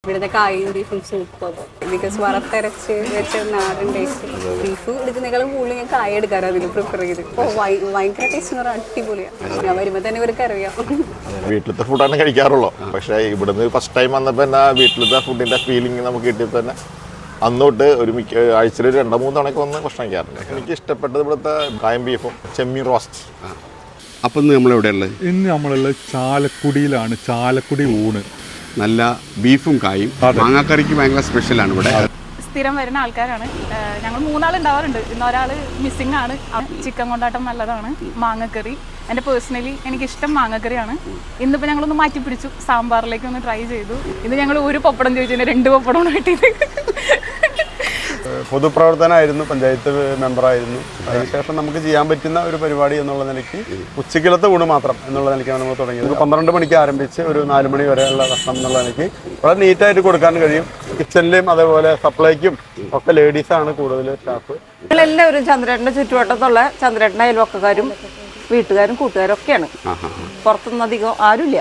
ഇവിടുത്തെ കായും ബീഫും സൂപ്പർ ബിക്കോസ് വറുത്തരച്ച് വെച്ച നാടൻ ടേസ്റ്റ്. ബീഫ് എടുക്കുന്നേക്കാളും കൂടുതൽ ഞാൻ കായ എടുക്കാറ് അതിൽ പ്രിഫർ ചെയ്ത്. ഭയങ്കര ടേസ്റ്റ് എന്ന് പറഞ്ഞാൽ അടിപൊളിയാണ്. ഞാൻ വരുമ്പോൾ തന്നെ ഇവർക്ക് അറിയാം. വീട്ടിലത്തെ ഫുഡാണ് കഴിക്കാറുള്ളൂ. പക്ഷേ ഇവിടുന്ന് ഫസ്റ്റ് ടൈം വന്നപ്പോൾ തന്നെ വീട്ടിലത്തെ ഫുഡിൻ്റെ ഫീലിംഗ് നമുക്ക് കിട്ടിയപ്പോൾ തന്നെ അന്നോട്ട് ഒരു ആഴ്ചയിൽ 2-3 തവണയൊക്കെ വന്ന് ഭക്ഷണം കഴിക്കാറുണ്ട്. എനിക്ക് ഇഷ്ടപ്പെട്ടത് ഇവിടുത്തെ കായം ബീഫും ചെമ്മീൻ റോസ്റ്റ്. അപ്പം ഇന്ന് നമ്മളെവിടെയുള്ളത്? ഇന്ന് നമ്മളുള്ള ചാലക്കുടിയിലാണ്. ചാലക്കുടി ഊണ് നല്ല ബീഫും കായും മാങ്ങാക്കറിക്ക് ഭയങ്കര സ്പെഷ്യലാണ് ഇവിടെ. സ്ഥിരം വരുന്ന ആൾക്കാരാണ് ഞങ്ങൾ. 3 ആൾ ഉണ്ടാവാറുണ്ട്. ഇന്ന് ഒരാൾ മിസ്സിംഗ് ആണ്. ചിക്കൻ കൊണ്ടാട്ടം നല്ലതാണ്. മാങ്ങക്കറി എൻ്റെ പേഴ്സണലി എനിക്കിഷ്ടം മാങ്ങക്കറിയാണ്. ഇന്നിപ്പോൾ ഞങ്ങളൊന്ന് മാറ്റി പിടിച്ചു, സാമ്പാറിലേക്ക് ഒന്ന് ട്രൈ ചെയ്തു. ഇന്ന് ഞങ്ങൾ ഒരു പപ്പടം ചോദിച്ചതിന് 2 പപ്പടമാണ് കിട്ടിയത്. പൊതുപ്രവർത്തനമായിരുന്നു, പഞ്ചായത്ത് മെമ്പറായിരുന്നു. അതിനുശേഷം നമുക്ക് ചെയ്യാൻ പറ്റുന്ന ഒരു പരിപാടി എന്നുള്ള നിലയ്ക്ക് ഉച്ചക്കിലത്തെ ഊണ് മാത്രം എന്നുള്ള നിലയ്ക്കാണ് നമ്മൾ തുടങ്ങിയത്. 12 മണിക്ക് ആരംഭിച്ച് ഒരു 4 മണി വരെയുള്ള ഭക്ഷണം എന്നുള്ള നിലയ്ക്ക് വളരെ നീറ്റായിട്ട് കൊടുക്കാൻ കഴിയും. കിച്ചണിലും അതേപോലെ സപ്ലൈക്കും ഒക്കെ ലേഡീസാണ് കൂടുതൽ സ്റ്റാഫ്. ഞങ്ങളെല്ലാവരും ചന്ദ്രേട്ടൻ്റെ ചുറ്റുവട്ടത്തുള്ള ചന്ദ്രേട്ടൻ്റെ അയൽവക്കക്കാരും വീട്ടുകാരും കൂട്ടുകാരും ഒക്കെയാണ്. പുറത്തുനിന്ന് അധികം ആരുമില്ല.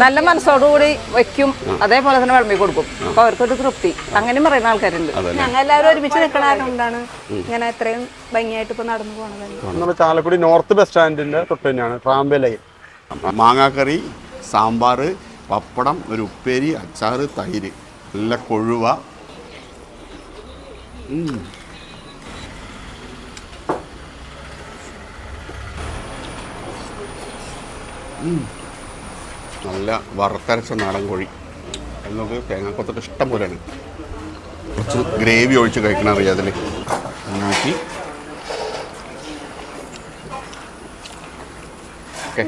നല്ല മനസ്സോടുകൂടി വയ്ക്കും, അതേപോലെ തന്നെ വിളമ്പി കൊടുക്കും. അപ്പൊ അവർക്കൊരു തൃപ്തി. അങ്ങനെ പറയുന്ന ആൾക്കാരുണ്ട്. ഞങ്ങൾ എല്ലാവരും ഒരുമിച്ച് നിൽക്കണതുകൊണ്ടാണ് ഇങ്ങനെ എത്രയും ഭംഗിയായിട്ട് ഇപ്പൊ നടന്നു പോകണത്. നമ്മുടെ ചാലക്കുടി നോർത്ത് ബസ് സ്റ്റാൻഡിന്റെ തൊട്ട് തന്നെയാണ് റാംബലയിൽ. മാങ്ങാക്കറി, സാമ്പാർ, പപ്പടം, ഒരു ഉപ്പേരി, അച്ചാറ്, തൈര്, നല്ല കൊഴുവ. നല്ല വറുത്തരച്ച നാടൻ കോഴി. എന്നൊക്കെ തേങ്ങാക്കൊത്തൊക്കെ ഇഷ്ടം പോലെയാണ്. കുറച്ച് ഗ്രേവി ഒഴിച്ച് കഴിക്കണം അറിയാം അതിൽ. നോക്കി ഓക്കെ.